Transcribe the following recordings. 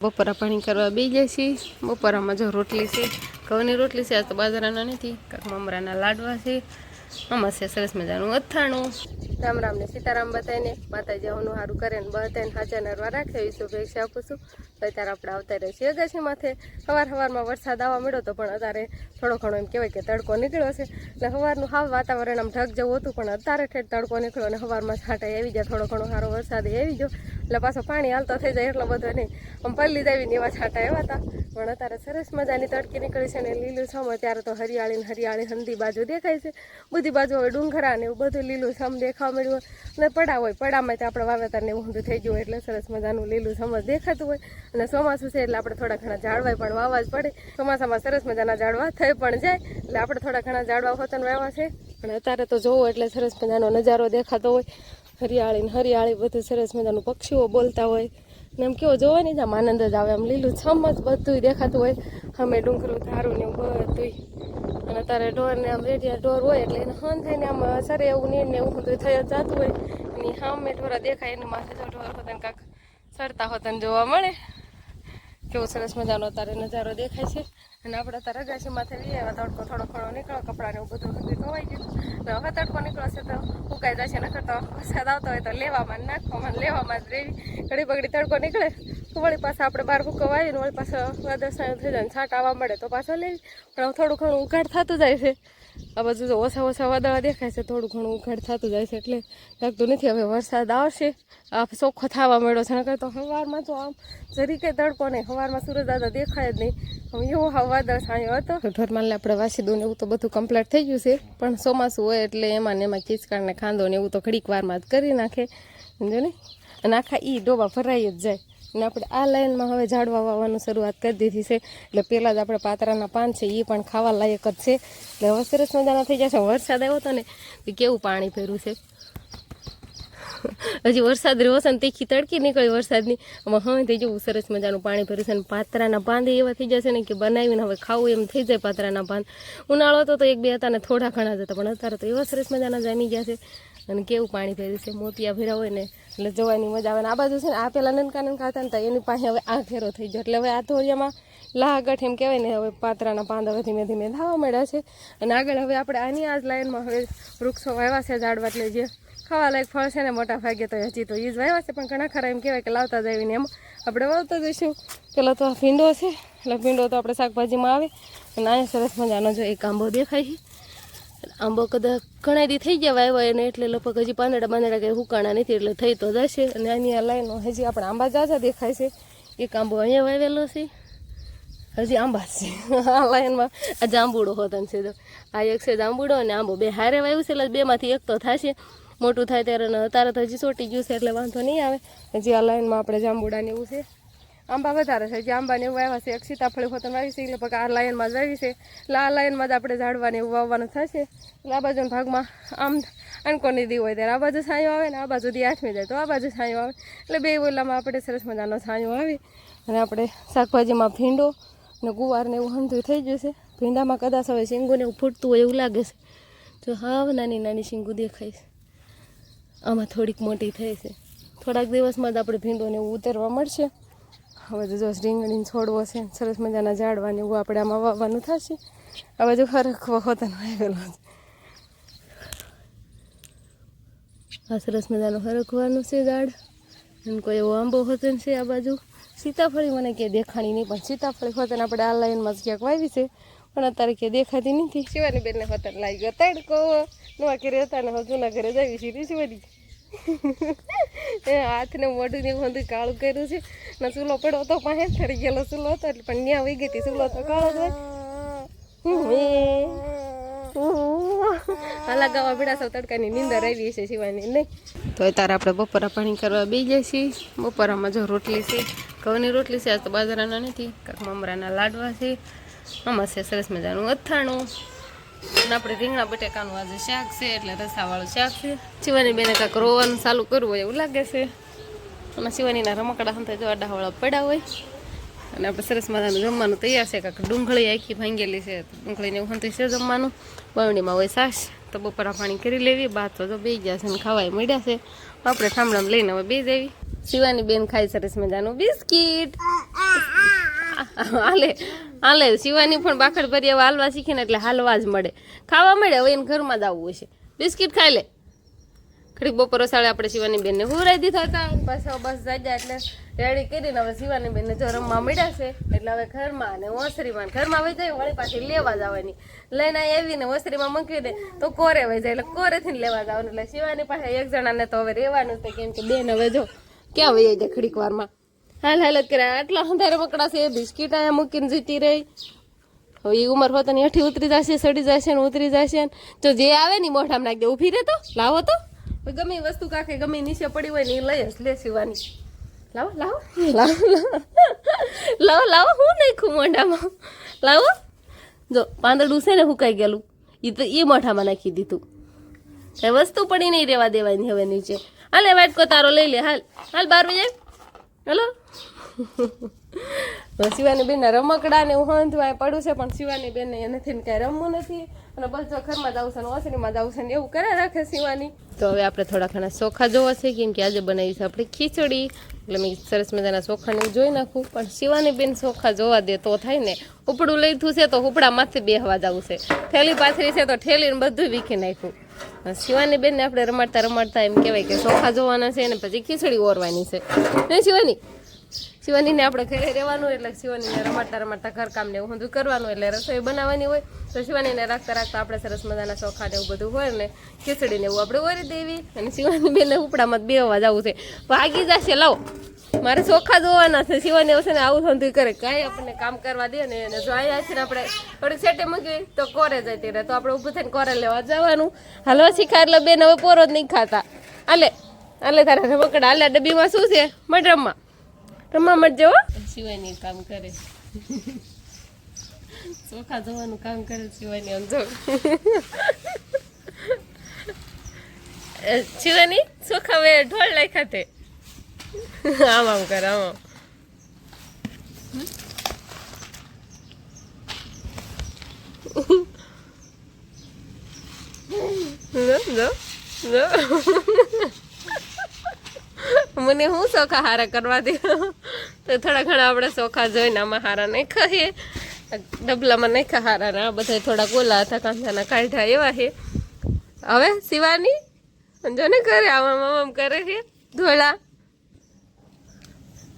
બપોરા પાણી કરવા બે જાય છે. બપોરામાં જો રોટલી છે, ઘઉંની રોટલી છે. આજ તો બાજરાના નથી, કાંક મમરાના લાડવા છે. આમાં છે સરસ મજાનું અથાણું. રામ રામ ને સીતારામ બધાને. માતાજી આવનું સારું કરે ને બધાને હાજર નરવા રાખે એવી શુભેચ્છા આપું છું. તો અત્યારે આપણે આવતા રહીએ છીએ અગાસી માથે. સવારમાં વરસાદ આવવા મળ્યો તો પણ અત્યારે થોડો ઘણો એમ કહેવાય કે તડકો નીકળ્યો છે. એટલે સવારનું હાવ વાતાવરણ આમ ઢગ જેવું હતું, પણ અત્યારે ઠેઠ તડકો નીકળ્યો અને સવારમાં છાંટાઈ આવી જાય. થોડો ઘણો સારો વરસાદ આવી ગયો એટલે પાછો પાણી હાલતો થઈ જાય એટલો બધો નહીં. આમ પલ્લી જાવીને એવા છાંટા એવા હતા. પણ અત્યારે સરસ મજાની તડકી નીકળી છે ને લીલું છમ. અત્યારે તો હરિયાળી હંધી બાજુ દેખાય છે. બધી બાજુ હવે ડુંગરા ને એવું બધું લીલું છમ દેખાવા મળ્યું અને પડા હોય. પડામાં તો આપણે વાવેતર ને એવું ઊંધું થઈ ગયું એટલે સરસ મજાનું લીલું છમ જ દેખાતું હોય. અને ચોમાસું છે એટલે આપણે થોડા ઘણા ઝાડવાય પણ વાવવા જ પડે. ચોમાસામાં સરસ મજાના ઝાડવા થઈ પણ જાય એટલે આપણે થોડા ઘણા ઝાડવા હોતન વાવ્યા છે. પણ અત્યારે તો જોવો એટલે સરસ મજાનો નજારો દેખાતો હોય. હરિયાળી બધું સરસ મજાનું પક્ષીઓ બોલતા હોય ને એમ કેવો જોવાની જ આમ આનંદ જ આવે. આમ લીલું છમ જ બધું દેખાતું હોય. અમે ડુંગરું ધારું ને એવું બધું. અને અત્યારે ઢોરને આમ રેડિયા ઢોર હોય એટલે એને હન થઈને આમ સરે એવું નીર ને એવું બધું થઈ જ જતું હોય. એની સામે ઢોરા દેખાય એની માથે જો ઢોર હોતા કાંક સરતા હોતા જોવા મળે. કેવો સરસ મજાનો અત્યારે નજારો દેખાય છે. અને આપણે અત્યારે અગાસી માથે આવ્યા. તડકો થોડો ઘણો નીકળો, કપડાને એવું બધું ધોવાઈ ગયું. હવે તડકો નીકળશે તો ઉકાઈ જશે. નકર તો વરસાદ આવતો હોય તો લેવામાં નાખવામાં લેવામાં જ રેવી. ઘડી બગડી તડકો નીકળે તો વળી પાછા આપણે બહાર હુકવા આવીને વળી પાછા વાદળ થઈ જાય છાંટ આવવા મળે તો પાછો લેવી. પણ થોડું ઘણું ઉઘાડ થતું જાય છે. આ બાજુ તો ઓછા વાદળા દેખાય છે. થોડું ઘણું ઉઘાડ થતું જાય છે એટલે લાગતું નથી હવે વરસાદ આવશે. આ ચોખ્ખો થવા મળ્યો છે. નકર તો સવારમાં તો આમ જરી કંઈ તડકો નહીં. સવારમાં સૂરજ દાદા દેખાય જ નહીં. એવો હા વાદળ છાંયો હતો. ઢોરમાલને આપણે વાસી દઉં ને એવું તો બધું કમ્પ્લીટ થઈ ગયું છે. પણ ચોમાસું હોય એટલે એમાં ને એમાં ખીચકાડ ને ખાંદો ને એવું તો ઘડીક વારમાં જ કરી નાખે સમજો ને. અને આખા ડોબા ભરાઈ જ જાય. અને આપણે આ લાઈનમાં હવે ઝાડવા વાવવાનું શરૂઆત કરી દીધી છે. એટલે પહેલાં જ આપણે પાતરાના પાન છે એ પણ ખાવા લાયક જ છે. એટલે હવે સરસ મજાના થઈ જશે. વરસાદ આવ્યો હતો ને એ કેવું પાણી ભર્યું છે. હજી વરસાદ રહ્યો છે ને તીખી તડકી નીકળી વરસાદની. આમાં હવે થઈ જવું સરસ મજાનું પાણી ભર્યું છે. અને પાતરાના પાંદે એવા થઈ જશે ને કે બનાવીને હવે ખાવું એમ થઈ જાય. પાતરાના પાન ઉનાળો હતો તો એક બે હતા ને થોડા ઘણા જ હતા, પણ અત્યારે તો એવા સરસ મજાના જામી ગયા છે. અને કેવું પાણી ભર્યું છે. મોતિયા ભર્યા હોય ને એટલે જોવાની મજા આવે. ને આ બાજુ છે ને આ પેલા નનકા હતા ને એની પાસે હવે આ ઘેરો થઈ ગયો. એટલે હવે આ ધોરિયામાં લાગઠ એમ કહેવાય ને હવે પાતરાના પાંદ હવે ધીમે ધીમે ધાવા મળ્યા છે. અને આગળ હવે આપણે આની આ જ લાઈનમાં હવે વૃક્ષો વાવ્યા છે ઝાડવા. એટલે જે ખાવા લાયક ફળ છે ને મોટા ભાગે તો હજી તો એ જ વાવ્યા છે. પણ ઘણા ખરા એમ કહેવાય કે લાવતા જ આવીને એમ આપણે વાવતા જઈશું. પેલો તો આ ભીંડો છે એટલે ભીંડો તો આપણે શાકભાજીમાં આવે. અને અહીંયા સરસ મજાનો જો એક આંબો દેખાય છે. આંબો કદાચ ઘણા દી થઈ ગયા વાવ્યા એને એટલે લગભગ હજી પાંદડા કંઈ હુકાણા નથી એટલે થઈ તો જશે. અને આની આ લાઈનો હજી આપણે આંબા જાજા દેખાય છે. એક આંબો અહીંયા વાવેલો છે. હજી આંબા છે આ લાઈનમાં. આ જાંબુડો હોતન છે. આ એક છે જાંબુડો અને આંબો બે હારે વાવ્યું છે. એટલે બેમાંથી એક તો થશે. મોટું થાય ત્યારે અત્યારે તો હજી ચોટી ગયું છે એટલે વાંધો નહીં આવે. હજી આ લાઈનમાં આપણે જાંબુડાને એવું છે. આંબા વધારે છે. જે આંબાને એવું વાવ્યા છે. એક સીતાફળી હોતન વાવી છે. લગભગ આ લાઈનમાં જ વાવી છે. એટલે આ લાઈનમાં જ આપણે ઝાડવાને એવું વાવવાનું થશે. એટલે આ બાજુના ભાગમાં આમ અણકોની દી હોય ત્યારે આ બાજુ છાંયો આવે ને આ બાજુથી આઠમી જાય તો આ બાજુ છાંયો આવે. એટલે બે ઓલામાં આપણે સરસ મજાનો છાંયો આવે. અને આપણે શાકભાજીમાં ભીંડો ને ગુવારને એવું હંધું થઈ ગયું છે. ભીંડામાં કદાચ હવે શીંગુને એવું ફૂટતું હોય એવું લાગે છે. જો હાવ નાની શીંગું દેખાય છે. આમાં થોડીક મોટી થઈ છે. થોડાક દિવસમાં જ આપણે ભીંડોને એવું ઉતરવા મળશે. હવે તો જો રીંગણીને છોડવો છે. સરસ મજાના ઝાડવાને એવું આપણે આમાં વાવવાનું થશે. આ બાજુ હરખવો હોતન વાવેલો છે. આ સરસ મજાનું હરખવાનું છે ઝાડ. અને કોઈ એવો આંબો હોતન છે. આ બાજુ સીતાફળી મને ક્યાંય દેખાણી નહીં, પણ સીતાફળી હોતન આપણે આ લાઈનમાં જ ક્યાંક વાવી છે. પણ અત્યારે ક્યાંય દેખાતી નથી. શિવાની બેનને હોતન લાગી ગયો તડકો. નવા ઘરે હતા ને હવે જૂના ઘરે જવી છે શિવાની. હાથને મોઢું ને એવું કાળું કર્યું છે. ને ચૂલો પડ્યો તો પાસે ઠરી ગયેલો ચૂલો હતો એટલે પણ ત્યાં વહી ગઈ હતી. ચૂલો તો કાળો જ હાલા ગાવા ભીડા સૌ તડકાની નીંદર આવી છે શિવાની નહીં. તો અત્યારે આપણે બપોરા પાણી કરવા બે જાય છીએ. બપોરામાં જો રોટલી છે, ઘઉંની રોટલી છે. આજ તો બાજરાના નથી, કાંક મમરાના લાડવા છે. આમાં છે સરસ મજાનું અથાણું. અને આપણે રીંગણા બટેકાનું આજે શાક છે એટલે રસાવાળું શાક છે. શિવાની બેને કાંક રોવાનું ચાલુ કરવું હોય એવું લાગે છે. અને શિવાનીના રમકડા હંતા જો આડાવાળા પડ્યા હોય. અને આપણે સરસ મજાનું જમવાનું તૈયાર છે. કાંક ડુંગળી આખી ભાંગેલી છે. ડુંગળીને એવું હંતું છે જમવાનું. બવણીમાં હોય છાશ. તો બપોરા પાણી કરી લેવી. બાદ તો બે ગયા છે ને ખાવાય મળ્યા છે. આપણે ઠામડામાં લઈને હવે બે જવી. શિવાની બેન ખાઈ સરસ મજાનું બિસ્કીટ. હાલે શિવાની પણ બાખડ ભરી હવે હાલવા શીખીને એટલે હાલવા જ મળે, ખાવા મળે. હવે એને ઘરમાં જ આવવું હશે, બિસ્કિટ ખાઈ લે. ઘડીક બપોર સાડે આપણે શિવાની બેનને હુરાઈ દીધા હતા, પાછા બસ જાય એટલે રેડી કરીને હવે શિવાની બેનને જો રમવા મળ્યા છે એટલે હવે ઘરમાં અને ઓસરીમાં ઘરમાં વહી જાય, વળી પાછી લેવા જવાની. લઈને આવીને ઓસરીમાં મૂકી દે તો કોરે વહી જાય એટલે કોરેથી લેવા જવાનું. એટલે શિવાની પાસે એક જણાને તો હવે રહેવાનું છે, કેમ કે બેન હવે જો ક્યાં વહી જાય ઘડીક વારમાં હાલ જ કરે. આટલા અંધારે મકડા છે, બિસ્કીટ અહીંયા મૂકીને જીતી રહી. હવે એ ઉંમર હોતાની હેઠી ઉતરી જશે, સડી જશે ને ઉતરી જશે ને જો જે આવે ને મોઢામાં નાખી દે. ઊભી રહે તો લાવો તો ગમે વસ્તુ કાંકે ગમે નીચે પડી હોય ને એ લઈ જ લે શિવાની. લાવો લાવો લાવો લાવો લાવો હું નાખું મોઢામાં, લાવો. જો પાંદડું છે ને હુકાઈ ગયેલું એ તો એ મોઢામાં નાખી દીધું. કઈ વસ્તુ પડી નહીં રહેવા દેવાની હવે નીચે. હાલે વાટકો તારો લઈ લે, હાલ હાલ 12 વાગે હલો. શિવાની બેન ના રમકડા ને હું હંધવાય પડું છે, પણ શિવાની બેન ને નથી ને કાંઈ રમવું નથી અને બસ જો ઘરમાં જવું છે ને ઓસરીમાં જવું છે ને એવું કરે રાખે શિવાની. તો હવે આપણે થોડા ઘણા ચોખા જોવા છે, કેમ કે આજે બનાવી છે આપણે ખીચડી, એટલે મેં સરસ મજાના ચોખાને જોઈ નાખું. પણ શિવાની બેન ચોખા જોવા દે તો થાય ને. ઉપડું લીધું છે તો ઉપડામાંથી બેહવા જવું છે, થેલી પાથરી છે તો ઠેલીને બધું વીખી નાખ્યું. શિવાની બેન ને આપણે રમાડતા રમાડતા એમ કહેવાય કે ચોખા જોવાના છે ને પછી ખીચડી ઓરવાની છે નહીં શિવાનીને આપણે ઘરે રહેવાનું એટલે શિવાનીને રમાડતા રમાડતા ઘરકામ ને એવું બધું કરવાનું, એટલે રસોઈ બનાવવાની હોય તો શિવાનીને રાખતા રાખતા આપણે સરસ મજાના ચોખા ને એવું બધું હોય ને ખીચડીને એવું આપણે ઓરી દેવી. અને શિવાની બેનને ઉપડામાં બેહવા જવું છે, ભાગી જશે. લાવો મારે ચોખા જોવાના છે. શિવાની આવશે ને આવું ધંધું કરે, કાંઈ આપણને કામ કરવા દે ને એને જો આવ્યા છે ને આપણે થોડીક સેટે મૂકી તો કોરે જતી રહે, તો આપણે ઊભું થઈને કોરે લેવા જવાનું. હાલવા શીખા એટલે બેન હવે પોરો જ નહીં ખાતા. હાલે તારે રમકડા હાલે ડબ્બીમાં શું છે મડરમમાં રમવા મળજે હો. શિવાની કામ કરે, ચોખા જોવાનું કામ કરે શિવાની. આમ જો શિવાની ચોખા વે ઢોળ લાખ્યા તે આમ આમ કરે આમ. મને હું ચોખા હારા કરવા દે તો થોડા ઘણા આપણે ચોખા જોઈને આમાં હારા નહીં ખાઈએ, ડબલામાં નહીં ખા હારા ને આ બધા થોડા ગોલા હતા કાંસાના કાઢ્યા એવા છે. હવે શિવાની જો ને કરે આમ આમ કરે છે, ધોળા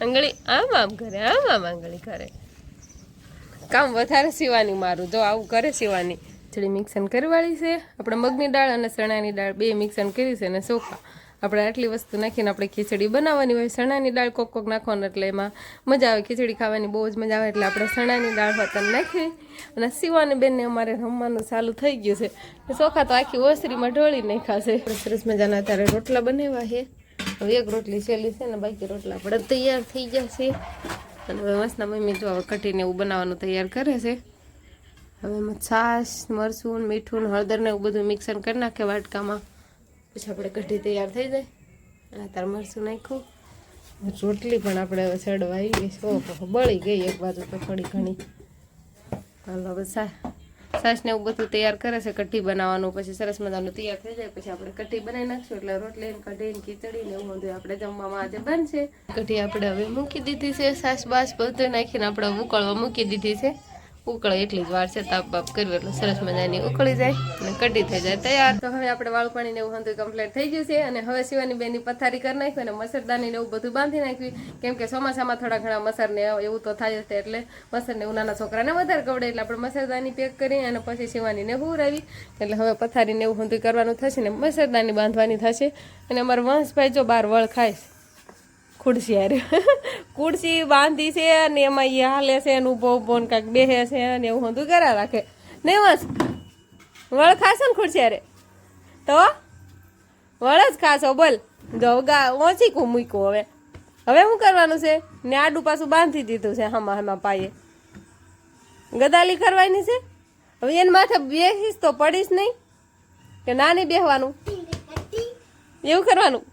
આંગળી આમ કરે, આમ આંગળી કરે. કામ વધારે શિવાની મારું જો આવું કરે શિવાની. ખીચડી મિક્સન કરવાળી છે આપણે, મગની દાળ અને ચણાની દાળ બે મિક્સન કરી છે અને ચોખા. આપણે આટલી વસ્તુ નાખીને આપણે ખીચડી બનાવવાની હોય. ચણાની દાળ કોક નાખવાનું એટલે એમાં મજા આવે, ખીચડી ખાવાની બહુ જ મજા આવે. એટલે આપણે ચણાની દાળ હોતા નાખી અને શિવાની બેનને અમારે રમવાનું ચાલુ થઈ ગયું છે. ચોખા તો આખી ઓસરીમાં ઢોળી નાખાશે. સરસ મજાના અત્યારે રોટલા બનાવ્યા છે. હવે એક રોટલી સહેલી છે ને બાકી રોટલા આપણે તૈયાર થઈ ગયા છે. અને હવે મસ્તના મમ્મી જો હવે કઢીને એવું બનાવવાનું તૈયાર કરે છે. હવે એમાં છાશ, મરચું, મીઠું, હળદર ને એવું બધું મિક્સર કરી નાખે વાટકામાં, પછી આપણે કઢી તૈયાર થઈ જાય. આ તાર મરચું નાખ્યું, રોટલી પણ આપણે હવે સડવા આવી ગઈ છે. ઓહો બળી ગઈ એક બાજુ તો થોડી ઘણી. હાલો હવે છાશ ને એવું બધું તૈયાર કરે છે કઢી બનાવવાનું. પછી સરસ મજાનું તૈયાર થઈ જાય પછી આપણે કઢી બનાવી નાખશું. એટલે રોટલી કઢી ખીચડી ને એવું બધું આપણે જમવામાં આજે બનશે. કઢી આપણે હવે મૂકી દીધી છે, છાશ બાશ બધું નાખીને આપણે ઉકળવા મૂકી દીધી છે. ઉકળે એટલી જ વાર છે, તાપ બાપ કર્યું એટલે સરસ મજાની ઉકળી જાય અને કઢી થઈ જાય તૈયાર. તો હવે આપણે વાળું પાણી ને એવું હંધું કમ્પ્લીટ થઈ ગયું છે. અને હવે શિવાની બેનની પથારી કરી નાખ્યું અને મસરદાની ને એવું બધું બાંધી નાખ્યું, કેમ કે ચોમાસામાં થોડા ઘણા મસર ને એવું તો થાય જ, એટલે મસર ને નાના છોકરાને વધારે કવડે એટલે આપણે મસરદાની પેક કરી અને પછી શિવાનીને હુરાવી. એટલે હવે પથારી ને એવું હંધું કરવાનું થશે ને મસરદાની બાંધવાની થશે. અને અમારા વંશભાઈ જો બાર વળ ખાય ખુરશી હારે ખુરશી બાંધી છે અને એમાં એ હાલે છે ને ઊભો ઊભો ને કાંઈક બેસે છે અને એવું બધું કરા રાખે ને. બસ વળ ખાશો ને ખુરશી હારે તો વળ જ ખાશો. બોલ જો ઓછી કું મૂક્યું. હવે શું કરવાનું છે ને આડું પાછું બાંધી દીધું છે હામાં પાયે ગદાલી કરવાની છે. હવે એને માથે બેસીશ તો પડીશ નહીં કે ના નહીં બેસવાનું એવું કરવાનું.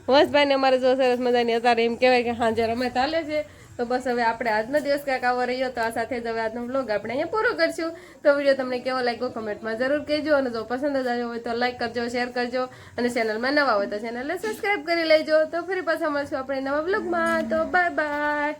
વંશભાઈ ને અમારે જો સરસ મજાની અત્યારે એમ કહેવાય કે હા જયારે અમે ચાલે છે. તો બસ હવે આપણે આજનો દિવસ ક્યાંક આવો રહ્યો તો આ સાથે જ હવે આજનો વ્લોગ આપણે અહીંયા પૂરો કરશું. તો વિડીયો તમને કેવો લાગ્યો કમેન્ટમાં જરૂર કહેજો. અને જો પસંદ જ આવ્યો હોય તો લાઈક કરજો, શેર કરજો અને ચેનલમાં નવા હોય તો ચેનલને સબસ્ક્રાઈબ કરી લેજો. તો ફરી પાછા મળશું આપણે નવા વ્લોગમાં. તો બાય બાય.